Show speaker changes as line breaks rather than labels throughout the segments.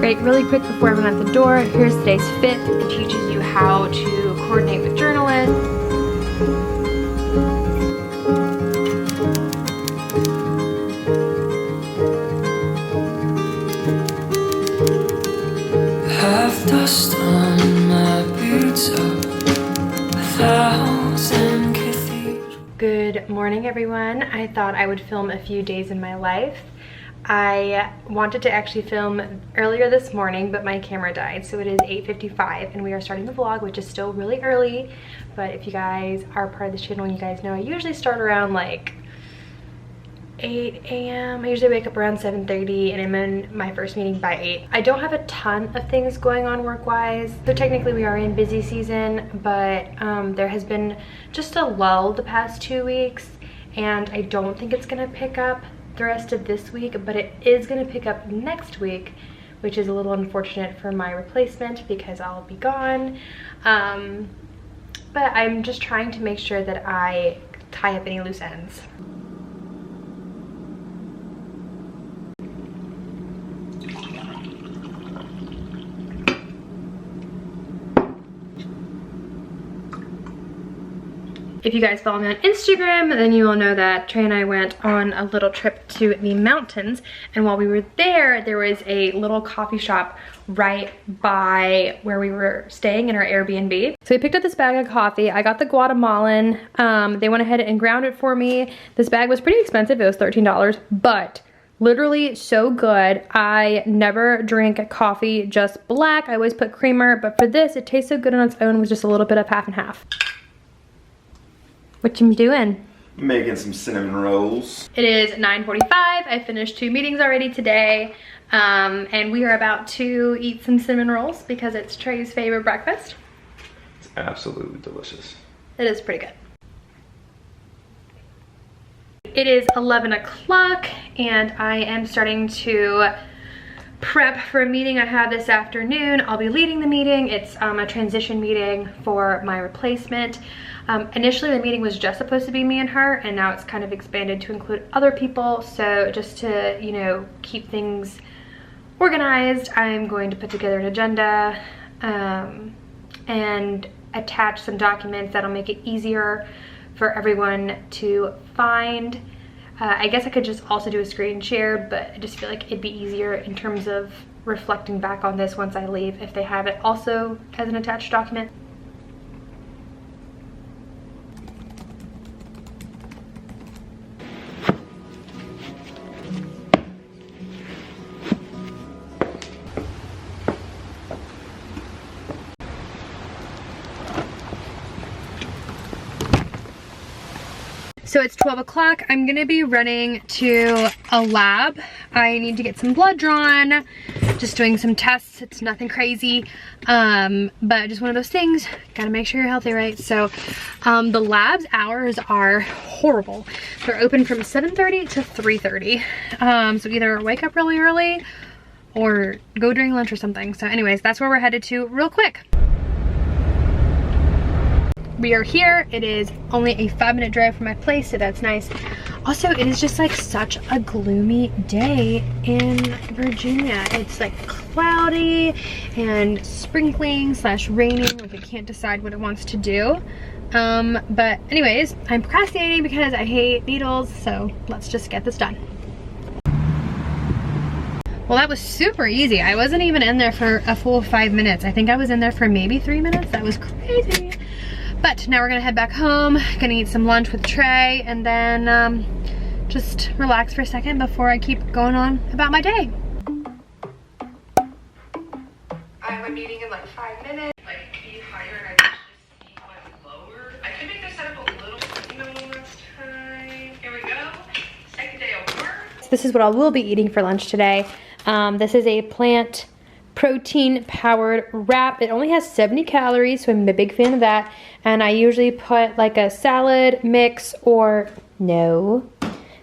Right, really quick before I went out the door, here's today's fit. It teaches you how to coordinate with journalists.
Have dust on my boots up 1,000 cathedrals.
Good morning, everyone. I thought I would film a few days in my life. I wanted to actually film earlier this morning, but my camera died, so it is 8:55 and we are starting the vlog, which is still really early. But if you guys are part of this channel, you guys know I usually start around like 8 a.m. I usually wake up around 7:30 and I'm in my first meeting by 8. I don't have a ton of things going on work-wise, so technically we are in busy season, but there has been just a lull the past 2 weeks, and I don't think it's gonna pick up the rest of this week, but it is gonna pick up next week, which is a little unfortunate for my replacement because I'll be gone. But I'm just trying to make sure that I tie up any loose ends. If you guys follow me on Instagram, then you will know that Trey and I went on a little trip to the mountains, and while we were there, there was a little coffee shop right by where we were staying in our Airbnb. So we picked up this bag of coffee. I got the Guatemalan. They went ahead and ground it for me. This bag was pretty expensive. It was $13, but literally so good. I never drink coffee just black. I always put creamer, but for this, it tastes so good on its own with just a little bit of half and half. What you doing?
Making some cinnamon rolls.
It is 9:45. I finished 2 meetings already today, and we are about to eat some cinnamon rolls because it's Trey's favorite breakfast.
It's absolutely delicious.
It is pretty good. It is 11 o'clock and I am starting to prep for a meeting I have this afternoon. I'll be leading the meeting. It's a transition meeting for my replacement. Initially the meeting was just supposed to be me and her, and now it's kind of expanded to include other people. So just to, you know, keep things organized, I'm going to put together an agenda and attach some documents that'll make it easier for everyone to find. I guess I could just also do a screen share, but I just feel like it'd be easier in terms of reflecting back on this once I leave if they have it also as an attached document. So it's 12 o'clock. I'm gonna be running to a lab. I need to get some blood drawn, just doing some tests. It's nothing crazy, but just one of those things. Gotta make sure you're healthy, right? So the lab's hours are horrible. They're open from 7:30 to 3:30. So either wake up really early or go during lunch or something. So anyways, that's where we're headed to real quick. We are here. It is only a 5-minute drive from my place, so that's nice. Also, it is just like such a gloomy day in Virginia. It's like cloudy and sprinkling / raining. Like I can't decide what it wants to do. But anyways, I'm procrastinating because I hate needles, so let's just get this done. Well, that was super easy. I wasn't even in there for a full 5 minutes. I think I was in there for maybe 3 minutes. That was crazy. But now we're gonna head back home, gonna eat some lunch with Trey, and then just relax for a second before I keep going on about my day. I have a meeting in like 5 minutes.
Like be higher and I just see like lower. I could make this setup a little, you know, one last time. Here we go. Second day of work.
This is what I will be eating for lunch today. This is a plant protein powered wrap. It only has 70 calories, so I'm a big fan of that. And I usually put like a salad mix or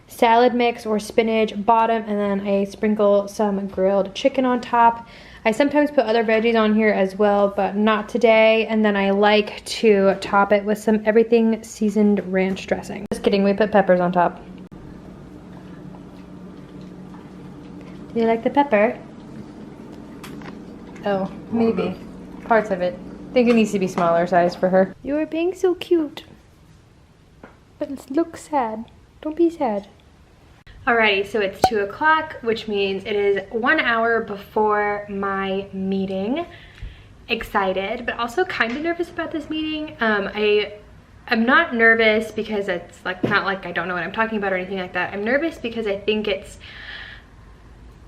salad mix or spinach bottom, and then I sprinkle some grilled chicken on top. I sometimes put other veggies on here as well, but not today. And then I like to top it with some everything seasoned ranch dressing. Just kidding, we put peppers on top. Do you like the pepper? Oh, maybe. Parts of it. I think it needs to be smaller size for her. You are being so cute. But look sad. Don't be sad. Alrighty, so it's 2 o'clock, which means it is 1 hour before my meeting. Excited, but also kind of nervous about this meeting. I'm not nervous because it's like not like I don't know what I'm talking about or anything like that. I'm nervous because I think it's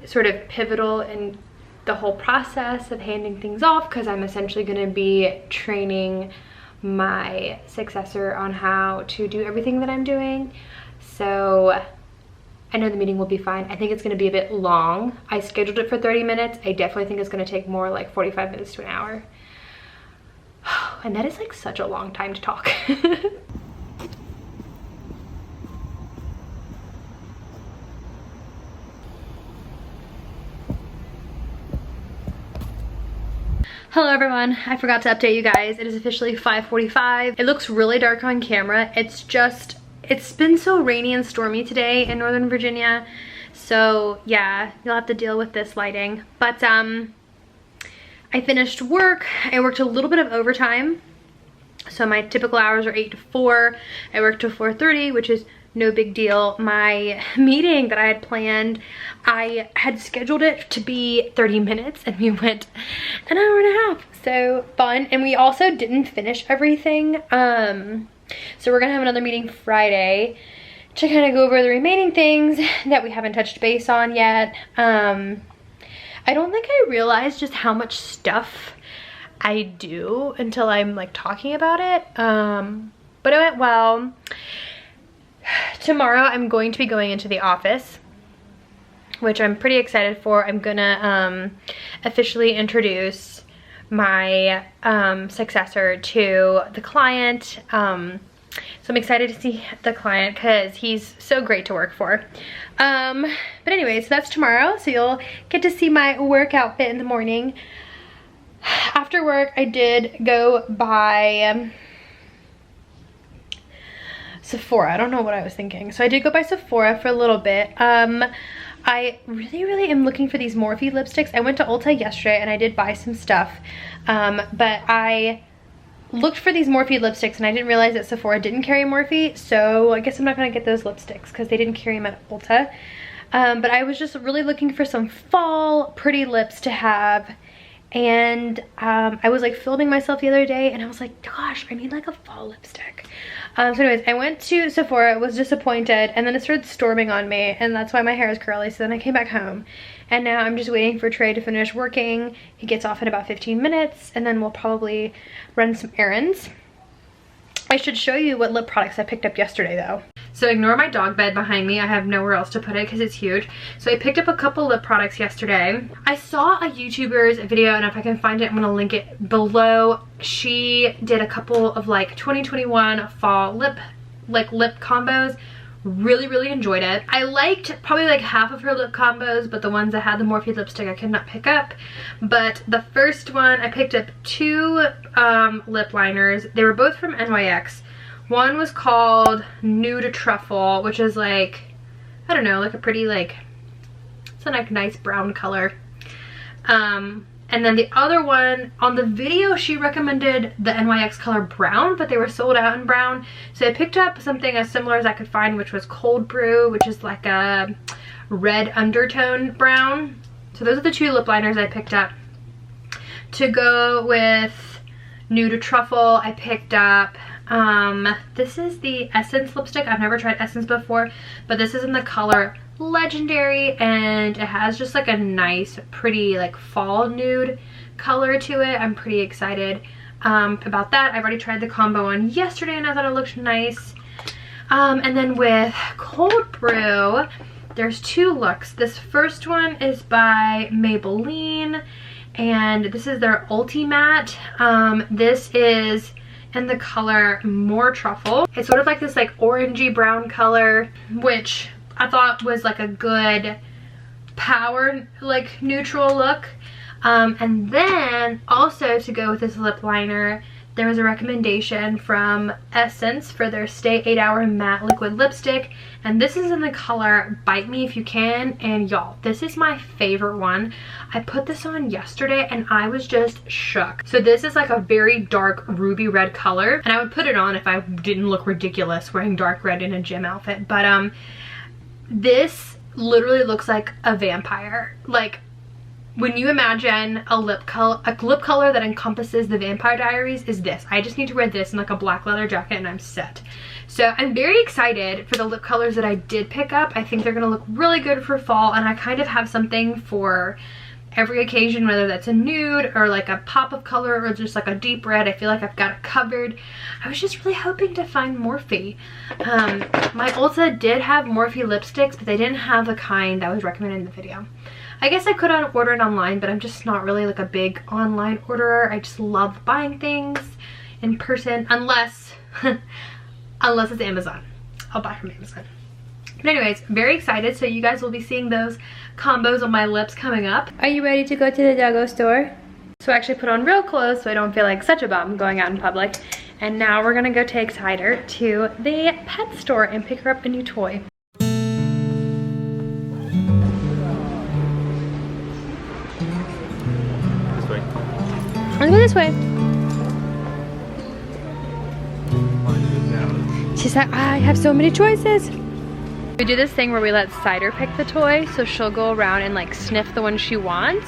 sort of pivotal in the whole process of handing things off, because I'm essentially going to be training my successor on how to do everything that I'm doing. So I know the meeting will be fine. I think it's going to be a bit long. I scheduled it for 30 minutes. I definitely think it's going to take more, like 45 minutes to an hour. And that is like such a long time to talk. Hello everyone, I forgot to update you guys. It is officially 5:45. It looks really dark on camera. It's been so rainy and stormy today in Northern Virginia. So yeah, you'll have to deal with this lighting. But I finished work. I worked a little bit of overtime. So my typical hours are 8 to 4. I worked till 4:30, which is no big deal. My meeting that I had planned, I had scheduled it to be 30 minutes and we went an hour and a half. So fun. And we also didn't finish everything. So we're gonna have another meeting Friday to kind of go over the remaining things that we haven't touched base on yet. I don't think I realized just how much stuff I do until I'm like talking about it. But it went well. Tomorrow I'm going to be going into the office, which I'm pretty excited for. I'm gonna officially introduce my successor to the client. So I'm excited to see the client because he's so great to work for. But anyway, so that's tomorrow. So you'll get to see my work outfit in the morning. After work, I did go by Sephora. I don't know what I was thinking. So I did go by Sephora for a little bit. I really am looking for these Morphe lipsticks. I went to Ulta yesterday and I did buy some stuff. But I looked for these Morphe lipsticks and I didn't realize that Sephora didn't carry Morphe. So I guess I'm not gonna get those lipsticks because they didn't carry them at Ulta. But I was just really looking for some fall pretty lips to have. And I was like filming myself the other day and I was like, gosh, I need like a fall lipstick. So anyways, I went to Sephora, was disappointed, and then it started storming on me, and that's why my hair is curly. So then I came back home and now I'm just waiting for Trey to finish working. He gets off in about 15 minutes and then we'll probably run some errands. I should show you what lip products I picked up yesterday though. So ignore my dog bed behind me. I have nowhere else to put it because it's huge. So I picked up a couple lip products yesterday. I saw a YouTuber's video, and if I can find it, I'm gonna link it below. She did a couple of like 2021 fall lip combos. Really enjoyed it. I liked probably like half of her lip combos, but the ones that had the Morphe lipstick I could not pick up. But the first one, I picked up 2 lip liners. They were both from NYX. One was called Nude Truffle, which is like, I don't know, like a pretty like, it's a like nice brown color. And then the other one, on the video she recommended the NYX color brown, but they were sold out in brown. So I picked up something as similar as I could find, which was Cold Brew, which is like a red undertone brown. So those are the 2 lip liners I picked up. To go with Nude Truffle, I picked up, this is the Essence lipstick. I've never tried Essence before, but this is in the color Legendary, and it has just like a nice pretty like fall nude color to it. I'm pretty excited about that. I've already tried the combo on yesterday and I thought it looked nice. And then with Cold Brew, there's 2 looks. This first one is by Maybelline, and this is their Ulti Matte. This is in the color More Truffle. It's sort of like this like orangey brown color, which I thought was like a good power like neutral look. And then also to go with this lip liner, there was a recommendation from Essence for their Stay 8 Hour Matte Liquid Lipstick, and this is in the color Bite Me If You Can, and y'all, this is my favorite one. I put this on yesterday and I was just shook. So this is like a very dark ruby red color, and I would put it on if I didn't look ridiculous wearing dark red in a gym outfit, but this literally looks like a vampire. Like, when you imagine a lip color that encompasses the Vampire Diaries is this. I just need to wear this in like a black leather jacket and I'm set. So I'm very excited for the lip colors that I did pick up. I think they're gonna look really good for fall, and I kind of have something for every occasion, whether that's a nude or like a pop of color or just like a deep red. I feel like I've got it covered. I was just really hoping to find Morphe. My Ulta did have Morphe lipsticks, but they didn't have the kind that was recommended in the video. I guess I could order it online, but I'm just not really like a big online orderer. I just love buying things in person, unless unless it's Amazon. I'll buy from Amazon. But anyways, very excited. So you guys will be seeing those combos on my lips coming up. Are you ready to go to the doggo store? So I actually put on real clothes so I don't feel like such a bum going out in public. And now we're gonna go take Cider to the pet store and pick her up a new toy. Let's go this way. She said, I have so many choices. We do this thing where we let Cider pick the toy, so she'll go around and like sniff the one she wants.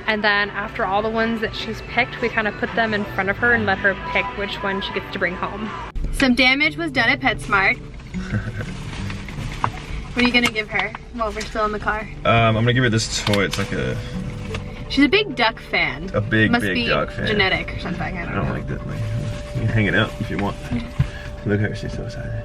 And then after all the ones that she's picked, we kind of put them in front of her and let her pick which one she gets to bring home. Some damage was done at PetSmart. What are you gonna give her while we're still in the car?
I'm gonna give her this toy. It's like a...
She's a big duck fan.
A big
Must
big
be
duck fan.
Genetic or something. I don't know.
like that. Like, you can hang it out if you want. Look at her, she's so excited.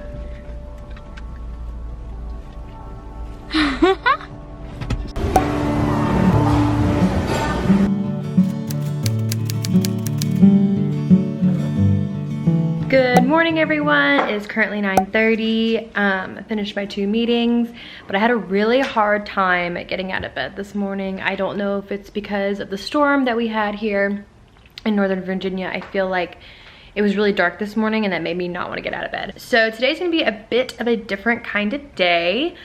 Good morning, everyone. It is currently 9:30. I finished my 2 meetings, but I had a really hard time getting out of bed this morning. I don't know if it's because of the storm that we had here in Northern Virginia. I feel like it was really dark this morning and that made me not want to get out of bed. So today's gonna be a bit of a different kind of day.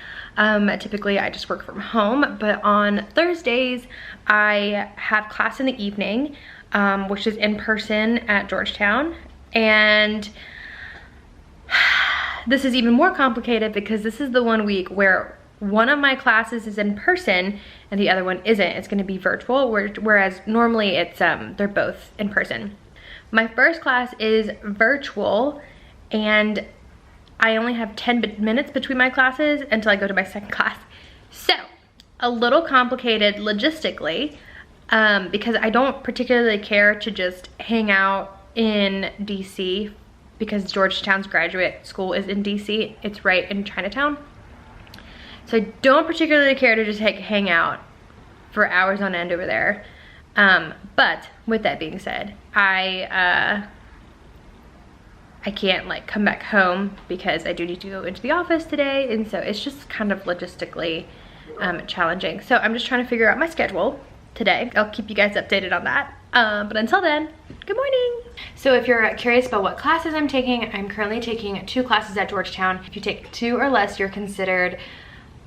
Typically I just work from home, but on Thursdays I have class in the evening, which is in person at Georgetown. And this is even more complicated because this is the one week where one of my classes is in person and the other one isn't. It's going to be virtual, whereas normally it's they're both in person. My first class is virtual and I only have 10 minutes between my classes until I go to my second class. So a little complicated logistically, because I don't particularly care to just hang out in DC because Georgetown's graduate school is in DC. It's right in Chinatown. So I don't particularly care to just hang out for hours on end over there. But with that being said, I can't like come back home because I do need to go into the office today, and so it's just kind of logistically challenging. So I'm just trying to figure out my schedule today. I'll keep you guys updated on that. But until then, good morning. So if you're curious about what classes I'm taking, I'm currently taking 2 classes at Georgetown. If you take 2 or less, you're considered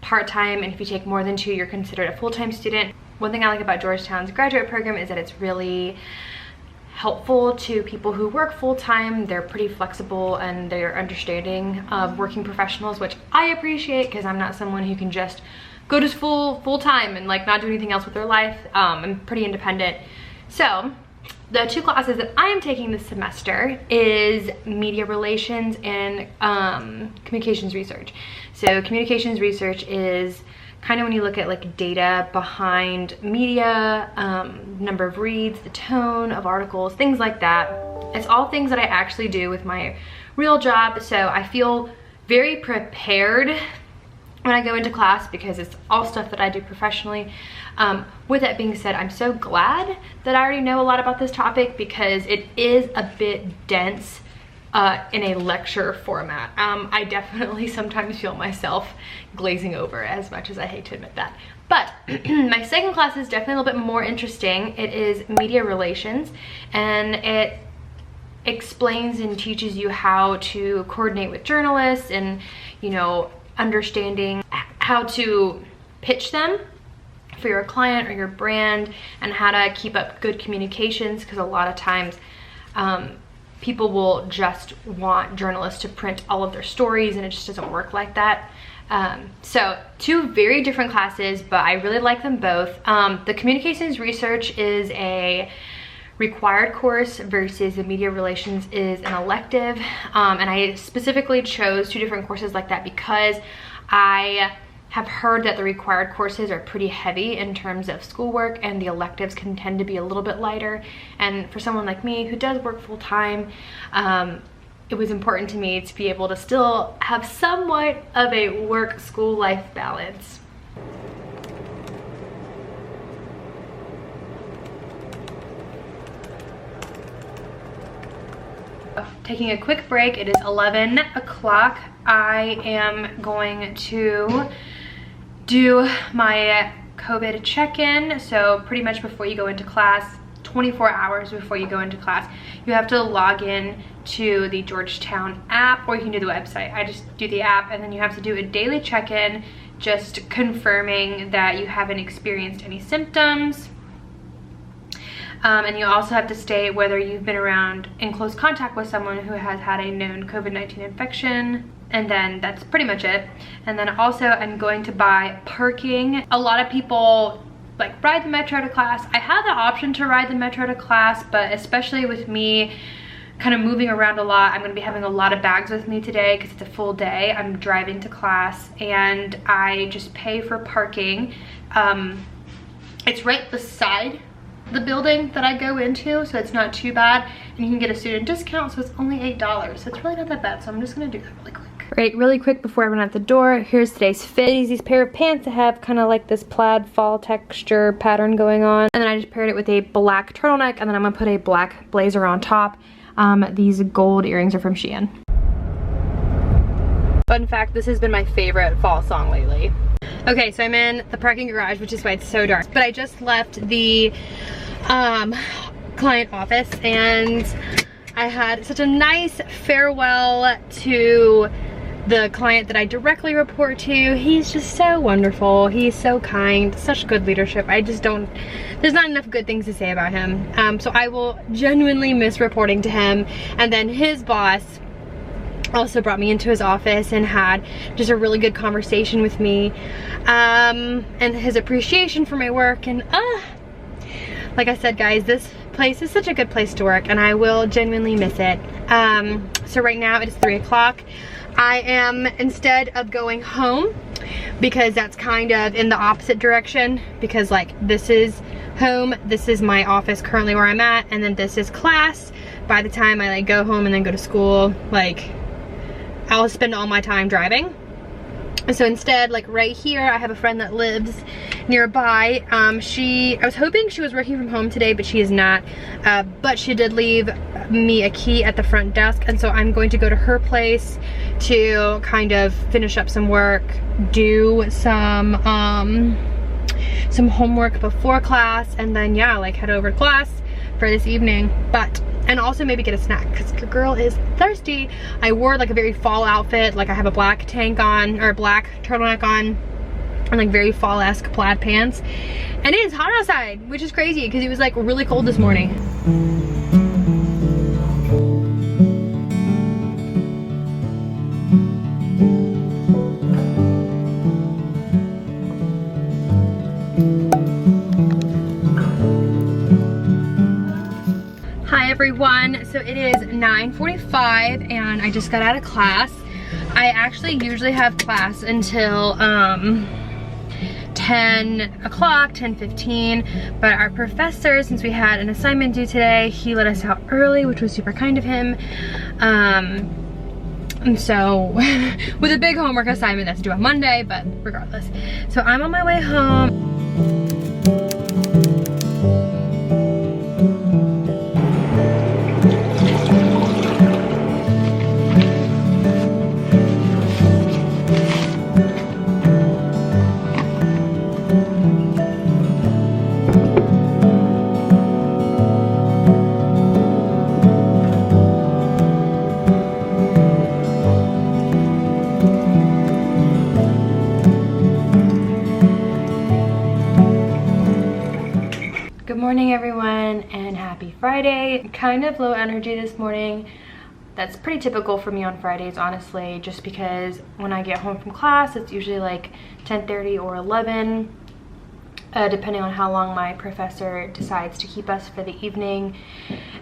part-time, and if you take more than 2, you're considered a full-time student. One thing I like about Georgetown's graduate program is that it's really helpful to people who work full-time. They're pretty flexible and they're understanding of working professionals, which I appreciate because I'm not someone who can just go to school full-time and like not do anything else with their life. I'm pretty independent. So the 2 classes that I am taking this semester is media relations and communications research. So communications research is kind of when you look at like data behind media, number of reads, the tone of articles, things like that. It's all things that I actually do with my real job. So I feel very prepared when I go into class because it's all stuff that I do professionally. With that being said, I'm so glad that I already know a lot about this topic because it is a bit dense in a lecture format. I definitely sometimes feel myself glazing over, as much as I hate to admit that. But my second class is definitely a little bit more interesting. It is media relations, and it explains and teaches you how to coordinate with journalists and, you know, understanding how to pitch them for your client or your brand, and how to keep up good communications, because a lot of times people will just want journalists to print all of their stories, and it just doesn't work like that. So 2 very different classes, but I really like them both. The communications research is a required course versus the media relations is an elective, and I specifically chose 2 different courses like that because I have heard that the required courses are pretty heavy in terms of schoolwork, and the electives can tend to be a little bit lighter. And for someone like me who does work full-time, it was important to me to be able to still have somewhat of a work-school life balance. Taking a quick break. It is 11 o'clock. I am going to do my COVID check-in. So pretty much before you go into class, 24 hours before you go into class, you have to log in to the Georgetown app, or you can do the website. I just do the app, and then you have to do a daily check-in, just confirming that you haven't experienced any symptoms. And you also have to state whether you've been around in close contact with someone who has had a known COVID-19 infection. And then that's pretty much it. And then also I'm going to buy parking. A lot of people like ride the metro to class. I have the option to ride the metro to class, but especially with me kind of moving around a lot, I'm going to be having a lot of bags with me today because it's a full day. I'm driving to class, and I just pay for parking. It's right beside the building that I go into, so it's not too bad, and you can get a student discount, so it's only $8, so it's really not that bad. So I'm just gonna do that really quick. Right, really quick before I run out the door, here's today's fit. These pair of pants that have kind of like this plaid fall texture pattern going on, and then I just paired it with a black turtleneck, and then I'm gonna put a black blazer on top. These gold earrings are from Shein. Fun fact, this has been my favorite fall song lately. Okay, so I'm in the parking garage, which is why it's so dark. But I just left the client office, and I had such a nice farewell to the client that I directly report to. He's just so wonderful. He's so kind, such good leadership. I just don't, there's not enough good things to say about him. So I will genuinely miss reporting to him. And then his boss also brought me into his office and had just a really good conversation with me, and his appreciation for my work. And like I said, guys, this place is such a good place to work, and I will genuinely miss it. So right now it is 3 o'clock. I am, instead of going home, because that's kind of in the opposite direction, because like this is home, this is my office currently where I'm at, and then this is class. By the time I like go home and then go to school, like I'll spend all my time driving. So instead, like right here, I have a friend that lives nearby. I was hoping she was working from home today, but she is not. But she did leave me a key at the front desk, and so I'm going to go to her place to kind of finish up some work, do some homework before class, and then yeah, like head over to class for this evening. And also maybe get a snack, because your girl is thirsty. I wore like a very fall outfit. Like I have a black tank on, or a black turtleneck on, and like very fall-esque plaid pants. And it is hot outside, which is crazy because it was like really cold this morning. Hi everyone, so it is 9:45 and I just got out of class. I actually usually have class until 10 o'clock, 10:15, but our professor, since we had an assignment due today, he let us out early, which was super kind of him. And so, with a big homework assignment that's due on Monday, but regardless. So I'm on my way home. morning everyone, and happy Friday. Kind of low energy this morning. That's pretty typical for me on Fridays, honestly, just because when I get home from class, it's usually like 10:30 or 11, depending on how long my professor decides to keep us for the evening.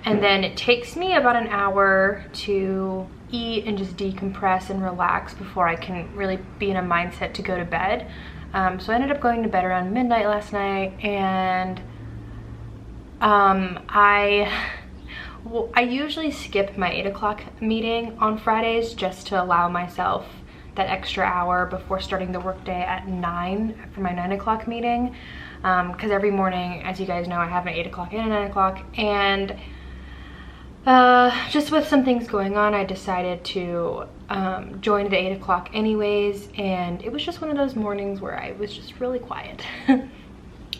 And then it takes me about an hour to eat and just decompress and relax before I can really be in a mindset to go to bed. So I ended up going to bed around midnight last night, and I usually skip my 8 o'clock meeting on Fridays just to allow myself that extra hour before starting the workday at 9 for my 9 o'clock meeting. Because every morning, as you guys know, I have an 8 o'clock and a 9 o'clock, and just with some things going on, I decided to join the 8 o'clock anyways, and it was just one of those mornings where I was just really quiet.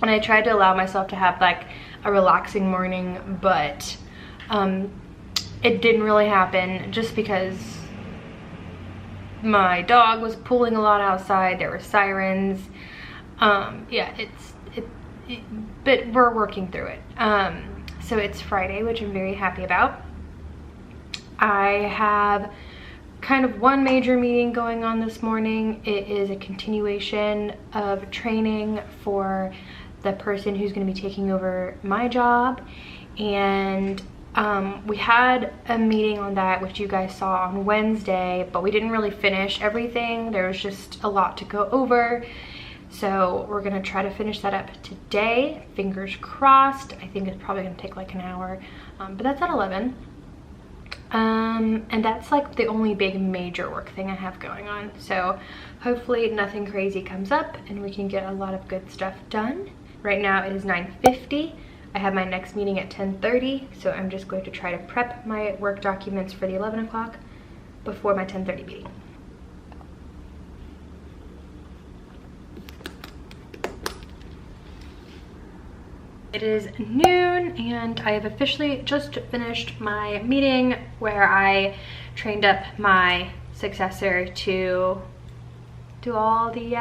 And I tried to allow myself to have like a relaxing morning, but it didn't really happen just because my dog was pulling a lot outside. There were sirens. Yeah, but we're working through it. So it's Friday, which I'm very happy about. I have kind of one major meeting going on this morning. It is a continuation of training for the person who's going to be taking over my job, and we had a meeting on that, which you guys saw on Wednesday, but we didn't really finish everything. There was just a lot to go over, so we're gonna try to finish that up today. Fingers crossed. I think it's probably gonna take like an hour, but that's at 11. And that's like the only big major work thing I have going on, so hopefully nothing crazy comes up and we can get a lot of good stuff done. Right now it is 9:50. I have my next meeting at 10:30, so I'm just going to try to prep my work documents for the 11 o'clock before my 10:30 meeting. It is noon, and I have officially just finished my meeting where I trained up my successor to do all the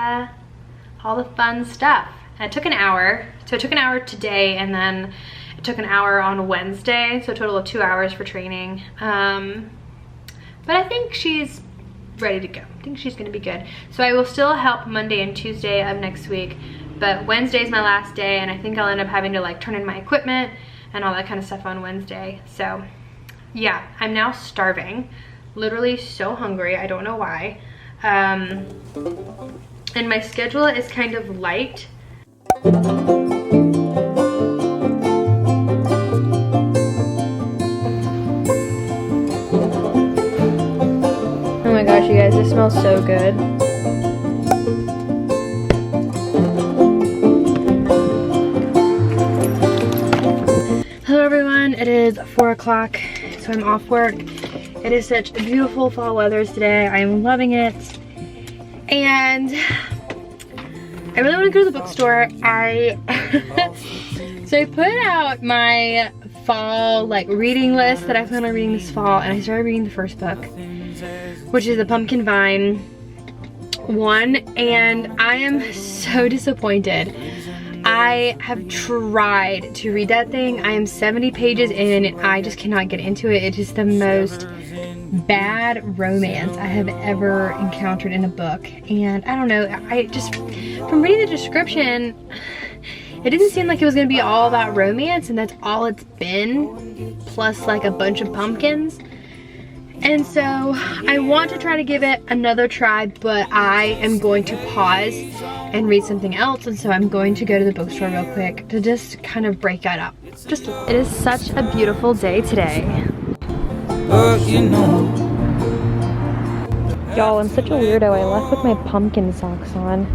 fun stuff. And it took an hour, so it took an hour today, and then it took an hour on Wednesday, so a total of 2 hours for training. But I think she's ready to go. I think she's gonna be good. So I will still help Monday and Tuesday of next week, but Wednesday's my last day, and I think I'll end up having to like turn in my equipment and all that kind of stuff on Wednesday. So yeah, I'm now starving, literally so hungry. I don't know why. And my schedule is kind of light. Oh my gosh, you guys, this smells so good. Hello everyone, it is 4 o'clock, so I'm off work. It is such beautiful fall weather today. I am loving it. And I really want to go to the bookstore. So I put out my fall like reading list that I plan on reading this fall, and I started reading the first book, which is the Pumpkin Vine one, and I am so disappointed. I have tried to read that thing. I am 70 pages in and I just cannot get into it. It is the most bad romance I have ever encountered in a book, and I don't know, I just, from reading the description, it didn't seem like it was gonna be all about romance, and that's all it's been, plus like a bunch of pumpkins. And so I want to try to give it another try, but I am going to pause and read something else, and so I'm going to go to the bookstore real quick to just kind of break that up. It is such a beautiful day today. Y'all, I'm such a weirdo. I left with my pumpkin socks on.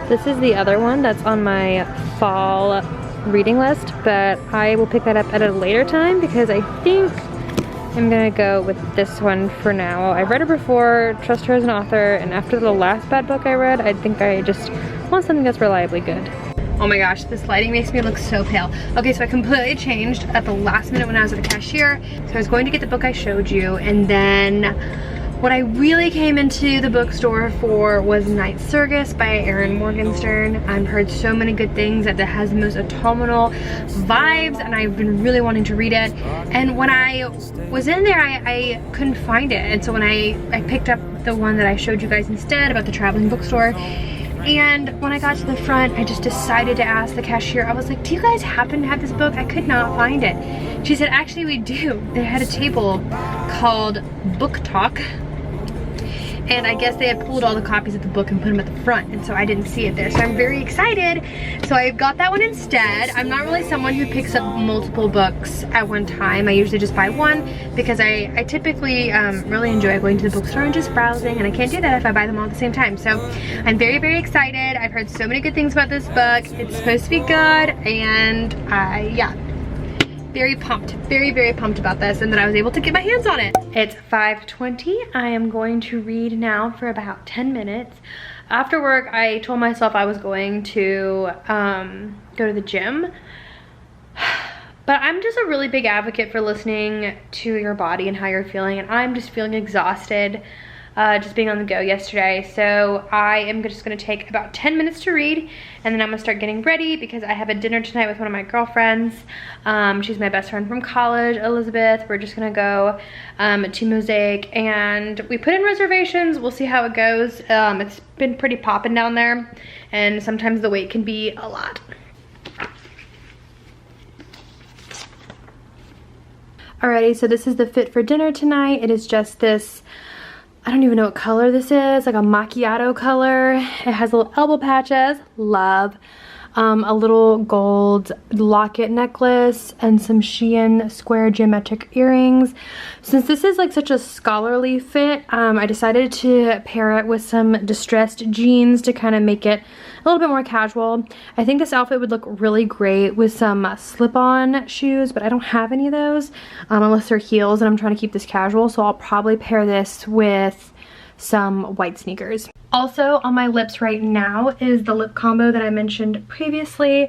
This is the other one that's on my fall reading list, but I will pick that up at a later time because I think I'm gonna go with this one for now. I've read her before, trust her as an author, and after the last bad book I read, I think I just want something that's reliably good. Oh my gosh, this lighting makes me look so pale. Okay, so I completely changed at the last minute when I was at the cashier. So I was going to get the book I showed you, and then what I really came into the bookstore for was Night Circus by Erin Morgenstern. I've heard so many good things, that it has the most autumnal vibes, and I've been really wanting to read it. And when I was in there, I couldn't find it. And so when I picked up the one that I showed you guys instead about the traveling bookstore, and when I got to the front, I just decided to ask the cashier. I was like, do you guys happen to have this book? I could not find it. She said, actually we do. They had a table called Book Talk, and I guess they had pulled all the copies of the book and put them at the front, and so I didn't see it there. So I'm very excited. So I got that one instead. I'm not really someone who picks up multiple books at one time. I usually just buy one because I typically really enjoy going to the bookstore and just browsing, and I can't do that if I buy them all at the same time. So I'm very, very excited. I've heard so many good things about this book. It's supposed to be good, and yeah. Very pumped, very, very pumped about this, and that I was able to get my hands on it. It's 5:20. I am going to read now for about 10 minutes. After work, I told myself I was going to go to the gym. But I'm just a really big advocate for listening to your body and how you're feeling, and I'm just feeling exhausted. Just being on the go yesterday. So I am just gonna take about 10 minutes to read, and then I'm gonna start getting ready because I have a dinner tonight with one of my girlfriends. She's my best friend from college, Elizabeth. We're just gonna go to Mosaic, and we put in reservations. We'll see how it goes. It's been pretty popping down there, and sometimes the wait can be a lot. Alrighty, so this is the fit for dinner tonight. It is just this, I don't even know what color this is, like a macchiato color. It has little elbow patches, love. A little gold locket necklace and some Shein square geometric earrings. Since this is like such a scholarly fit, I decided to pair it with some distressed jeans to kind of make it a little bit more casual. I think this outfit would look really great with some slip-on shoes, but I don't have any of those unless they're heels, and I'm trying to keep this casual, so I'll probably pair this with some white sneakers. Also on my lips right now is the lip combo that I mentioned previously.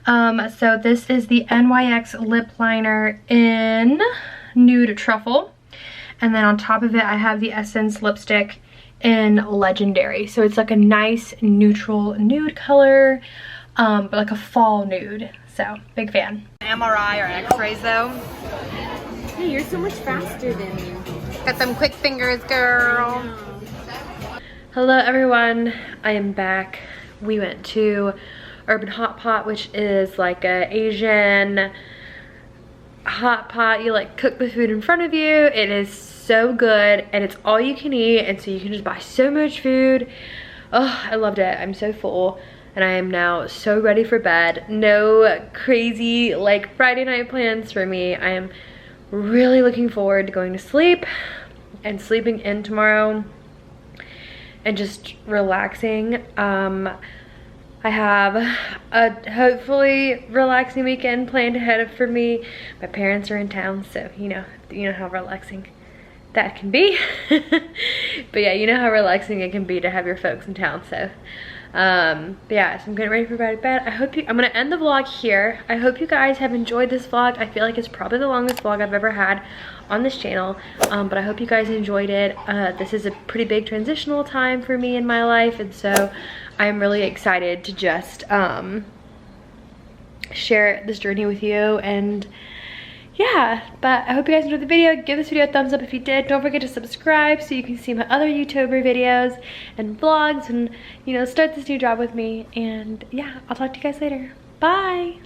So this is the NYX lip liner in Nude Truffle, and then on top of it I have the Essence lipstick in Legendary. So it's like a nice neutral nude color, but like a fall nude. So big fan.
MRI or x-rays though.
Hey, you're so much faster than me.
Got them quick fingers, girl. Hello everyone, I am back. We went to Urban Hot Pot, which is like a Asian hot pot. You like cook the food in front of you. It is so good, and it's all you can eat, and so you can just buy so much food. Oh, I loved it. I'm so full, and I am now so ready for bed. No crazy like Friday night plans for me. I am really looking forward to going to sleep and sleeping in tomorrow and just relaxing. I have a hopefully relaxing weekend planned ahead for me. My parents are in town, so you know how relaxing that can be. But yeah, you know how relaxing it can be to have your folks in town. So but yeah, so I'm getting ready for bed. I'm gonna end the vlog here. I hope you guys have enjoyed this vlog. I feel like it's probably the longest vlog I've ever had on this channel, but I hope you guys enjoyed it. This is a pretty big transitional time for me in my life, and so I'm really excited to just share this journey with you. And yeah, but I hope you guys enjoyed the video. Give this video a thumbs up if you did. Don't forget to subscribe so you can see my other YouTuber videos and vlogs, and you know, start this new job with me. And yeah, I'll talk to you guys later. Bye.